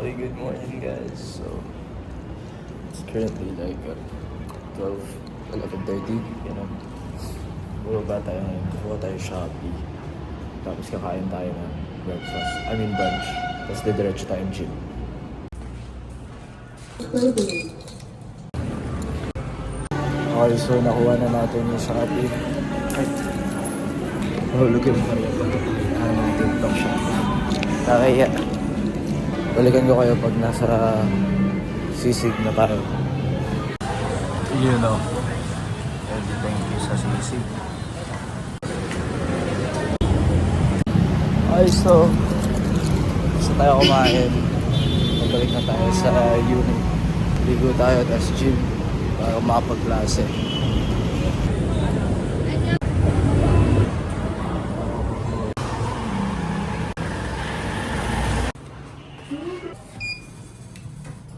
Okay, good morning guys. So, it's currently like 12, 11:30, you know. Bumaba tayo ngayon, kukuha tayo Shopee. Tapos kakain tayo ng breakfast, brunch. Tapos didiretso tayong gym. Okay, so nakuha na natin yung Shopee. Ay, mahulugin mo kayo pag TikTok shop. Kaya, balikan ko kayo pag nasa sisig na tayo. You know, everything is sa sisig. Okay, so tayo kumain. Pabalik na tayo sa unit. Ligo tayo, tas gym para makapagklase.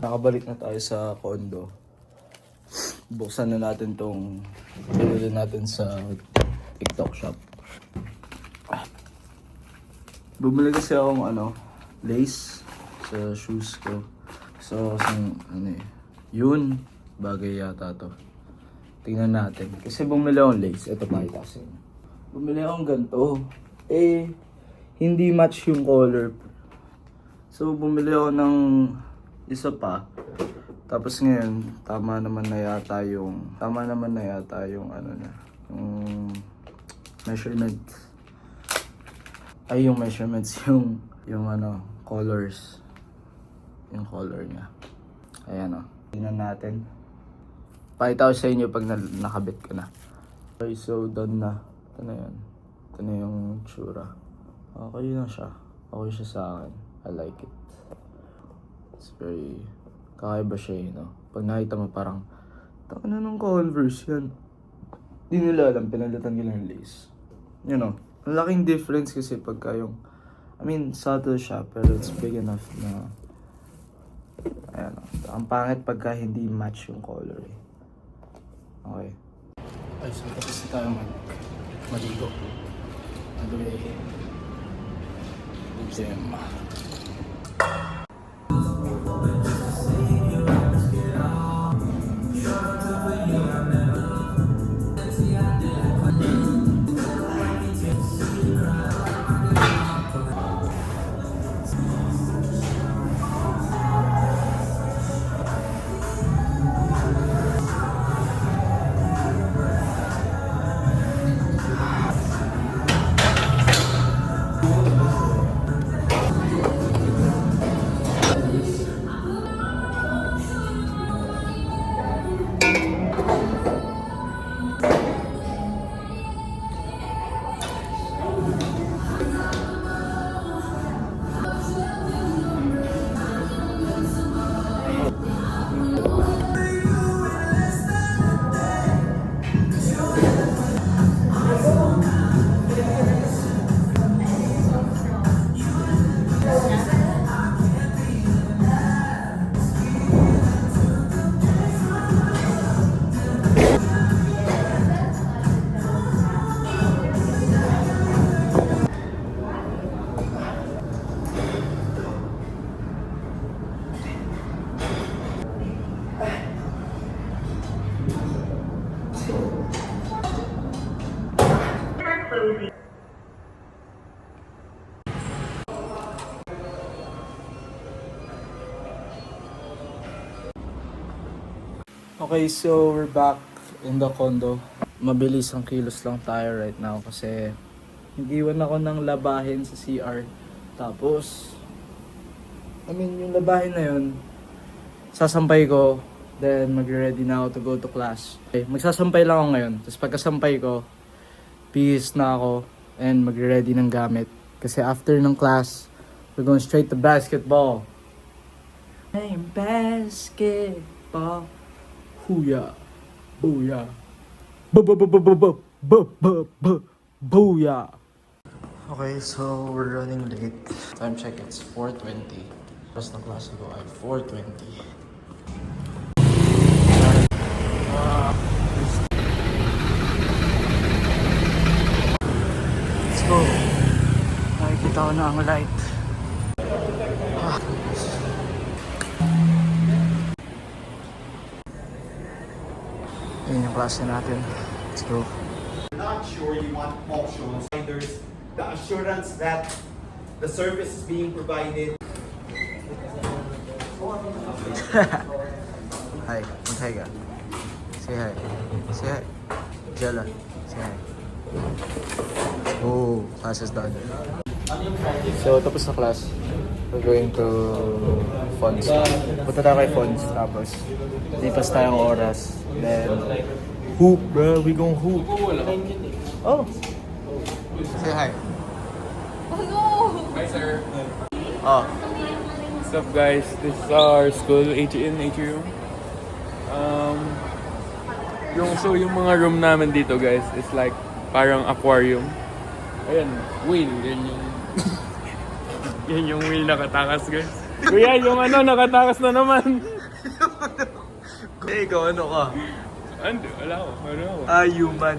Nakabalik na tayo sa condo. Buksan na natin tong pinili natin sa TikTok shop. Bumili kasi akong lace sa shoes ko. So, yun, bagay yata to. Tingnan natin. Kasi bumili akong lace. Ito pa kasi. Bumili akong ganito. Hindi match yung color. So, bumili ako ng isa pa. Tapos ngayon, tama naman na yata yung yung measurement. Ay, yung measurements, yung colors. Yung color niya. Ayan tingnan natin. Pakita ko sa inyo pag nakabit ko na. Okay, so done na. Ito na yan. Ito na yung tsura. Okay na siya. Okay siya sa akin. I like it. It's very... kakaiba siya Pag nakita mo parang, taka na ng Converse yan. Di nila alam, pinalitan ko ng lace. Ang laking difference kasi pagka yung, subtle siya, pero it's big enough na, ang pangit pagka hindi match yung color Okay. Ay, so tapos na tayo maligo. On the way. Gym. Okay, so we're back in the condo. Mabilis ang kilos lang tayo right now kasi nag-iwan ako ng labahin sa CR. Tapos, yung labahin na yun, sasampay ko, then mag-ready na ako to go to class. Okay, magsasampay lang ako ngayon. Tapos pagkasampay ko, bihis na ako and mag-ready ng gamit. Kasi after ng class, we're going straight to basketball. Hey, basketball. Huya. Booyah. Booyah. Okay, so we're running late. Time check, it's 4:20. Tapos ng klase ko ay 4:20. Let's go. Nakikita ko na ang light. yung klase natin. Let's go. Not sure you want options. There's the assurance that the service is being provided. Hi, mag-hi ka. Say hi. Say hi. Jella, say hi. Oh, class is done. So, tapos na class. We're going to Fonz. Punta tayo kay Fonz. Tapos, lipas tayong oras. Then, hoop, bro. We gon' hoop. Oh. Say hi. Oh no! Hi, sir. Oh. What's up, guys? This is our school, atrium. Yung mga room namin dito, guys, is like parang aquarium. Ayan, whale. Yan yung... yan yung whale nakatakas, guys. Kuya, yung nakatakas na naman. Hey, ikaw, ano ka? Wala ako. Human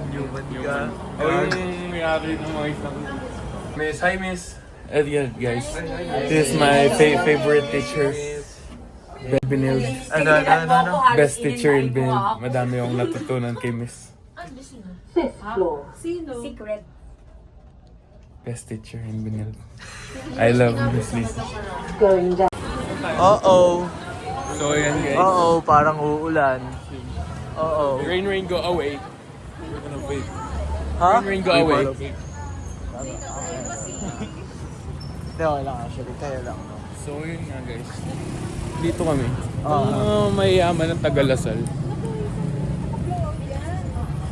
ka. Ako yung may-ari ng mga isang... Miss, hi, Miss. Yeah, guys. This is my favorite teacher. Benil. Ano? Best teacher in Benil. Madami akong natutunan kay Miss. Sino? Secret. Best teacher in Benil. I love Miss Lisa. Uh-oh. So, ayan, guys. Uh-oh, parang uulan. Uh-oh. Rain, go away. We're gonna wait. Ha? Rain, go away. Hindi, wala actually. Kaya lang. So, yun nga, guys. Dito kami. Mayayaman ng Tagalasal.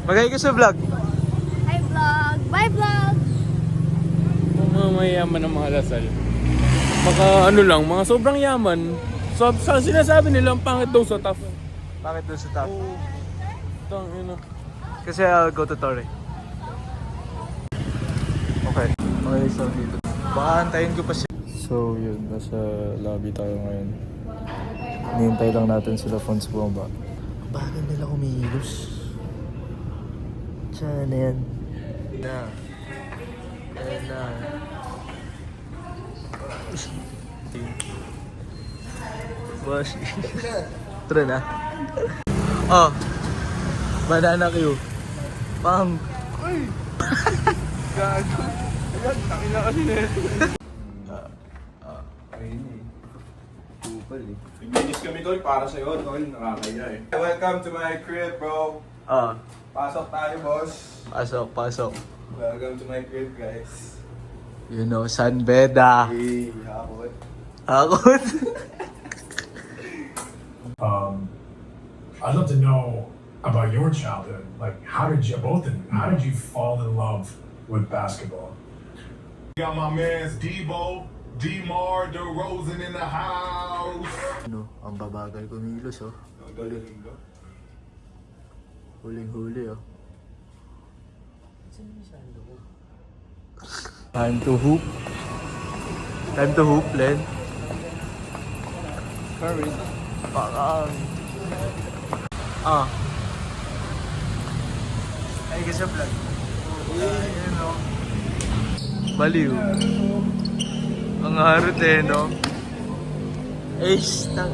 Magay ka sa vlog. Hi vlog! Bye vlog! Mga mayayaman ng mga Lasal. Baka lang, mga sobrang yaman. So, sinasabi nila, ang pangit daw sa top. Bakit doon sa top? Tang, Kasi I'll go to Torre. Okay. Okay, so dito. Baka antayin ko pa siya. So yun, nasa lobby tayo ngayon. Hinihintay lang natin sila Fonz bumaba. Bagal nila kumilos. Tiyan na yan. Na. Ayan na. Boss. Tara na. Oh. Banana Q. Pang. Uy! gago. Ayan, takila kasi na yun. Ayun eh. Kupal eh. Bibinis kami tol para sa'yo, tol. Nakakaya eh. Welcome to my crib, bro. Pasok tayo, boss. Pasok. Welcome to my crib, guys. You know, San Beda. Hey, hapon. Akot. I'd love to know about your childhood. Like, how did you fall in love with basketball? Got my man's Debo, DeMar DeRozan in the house. Ano, ang babagal kumilos oh. Huling-huli oh. Time to hoop. Time to hoop, Len. Sorry. Parang. Ay, kasi vlog. Ayun oh. Baliw. Ang harot eh, no? Ace tang.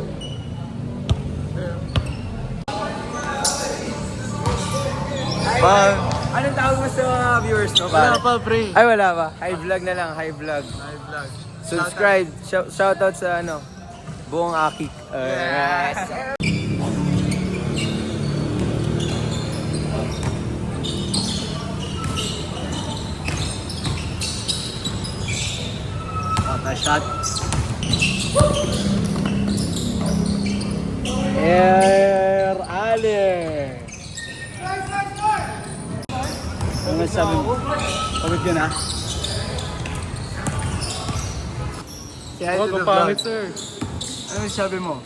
Bang! Anong tawag mo sa mga viewers mo, Wala pare? pa, pre. Ay, wala pa. High vlog na lang, high vlog. Live vlog. Subscribe, shoutout sa buong Akik. Yes! Mata shots. Air Ali. Ano sabi mo? Pagod ka na? Huwag ka pangit, sir. Ano sabi mo?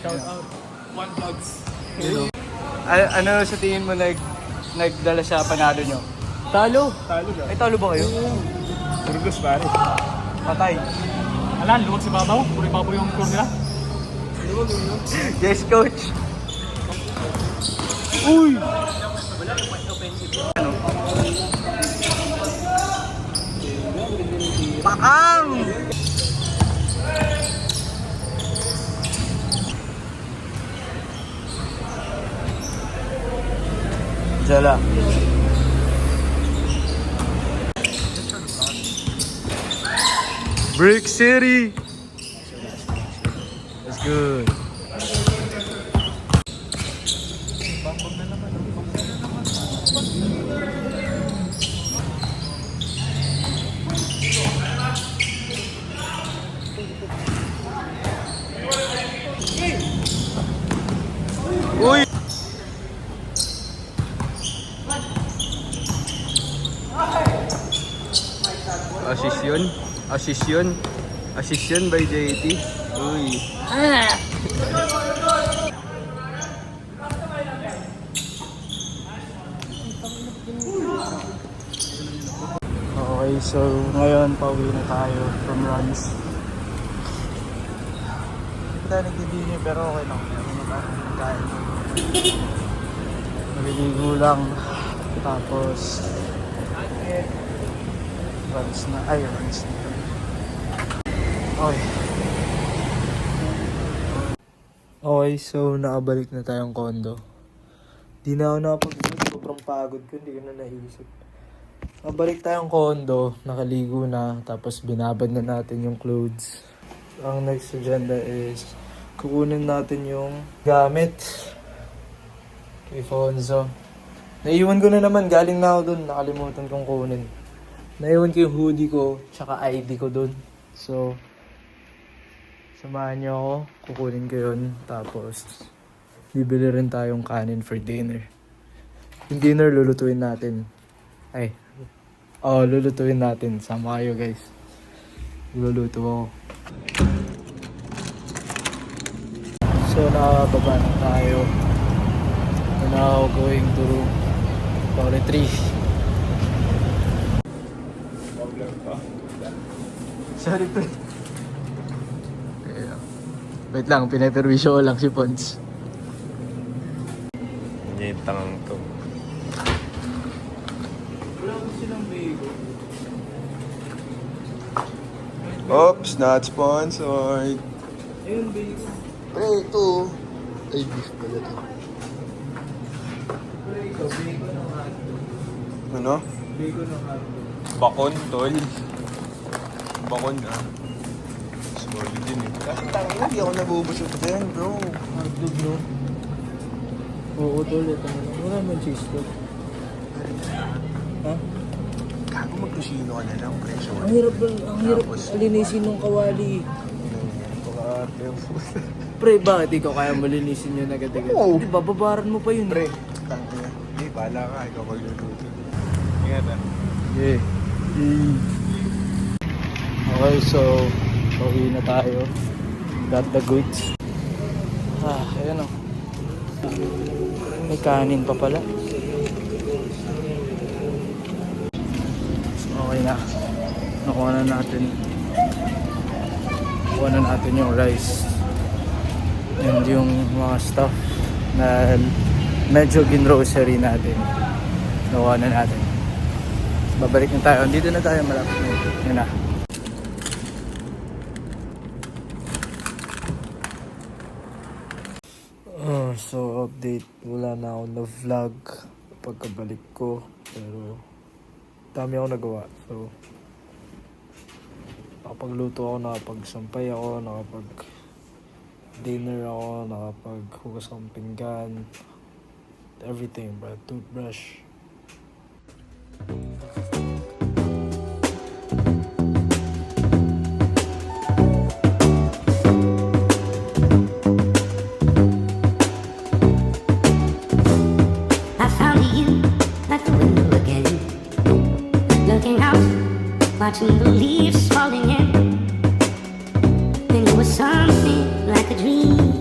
Shout out. One Vlogs. Ano sa tingin mo nagdala sa panalo nyo? Talo. Ay, talo ba kayo? Burgos, pare. Patay. Alan, luwag si Babaw. Puri Babaw yung tour nila. Yes, coach. Uy! Pakang! Jala. Brick City! That's good. Uy! Assist yun. Assist yun. Assist yun by JT. Uy. Okay, so ngayon pauwi na tayo from runs. Hindi tayo nagdidini pero okay lang. Meron na tayo. Naliligo lang. Tapos runs na. Okay. Okay, so nakabalik na tayong condo. Di na ako nakapag-vlog. Sobrang pagod ko. Hindi ko na naisip. Nakabalik tayong condo. Nakaligo na. Tapos binabad na natin yung clothes. Ang next agenda is kukunin natin yung gamit kay Fonzo. Naiwan ko na naman. Galing na ako dun. Nakalimutan kong kunin. Naiwan ko yung hoodie ko. Tsaka ID ko dun. So, samahan niyo ako. Kukunin ko yun. Tapos, bibili rin tayong kanin for dinner. Yung dinner, lulutuin natin. Lulutuin natin. Sama kayo, guys. Luluto ako. So, nakababa na tayo. And now, going to Pauli 3. Sorry, pre. Wait lang, pinaperwisyo ko lang si Pons. Yan yung tangang to. Wala ko silang bago. Oops, not sponsored. Ayun, bago. Pre, ito. Ay, beef pala to. Pre, ikaw, bago ng hotdog. Ano? Bago ng hotdog. Bakon, tol. Bakon ah. Solid din eh. Kasi tangin na, di ako nabubusog din, bro. Hotdog, no? Oo, tol. Ito na lang. Wala man cheese dog. Ha? Gago magkusino ka na lang, pre. Sorry. Ang hirap Tapos, alinisin ng kawali. Pagkakarte yung food. Pre, bakit ikaw kaya malinisin yun agad-agad? Oo. Hindi, bababaran mo pa yun. Pre, tangin na. Hindi, bahala ka. Ikaw magluluto. Ingat ah. Yeah. Okay, so pauwi na tayo. Got the goods. Ayan o. May kanin pa pala. Okay na. Nakuha na natin yung rice. And yung mga stuff na medyo ginrocery natin. Nakuha na natin. Babalik na tayo. Dito na tayo malapit na. Yun na. So update, wala na ako na vlog pagkabalik ko, pero dami ako nagawa. So nakapagluto ako, nakapagsampay ako, nakapag dinner ako, nakapaghugas ng pinggan, everything, but toothbrush. I found you at the window again, looking out, watching the leaves falling in. Think it was something like a dream.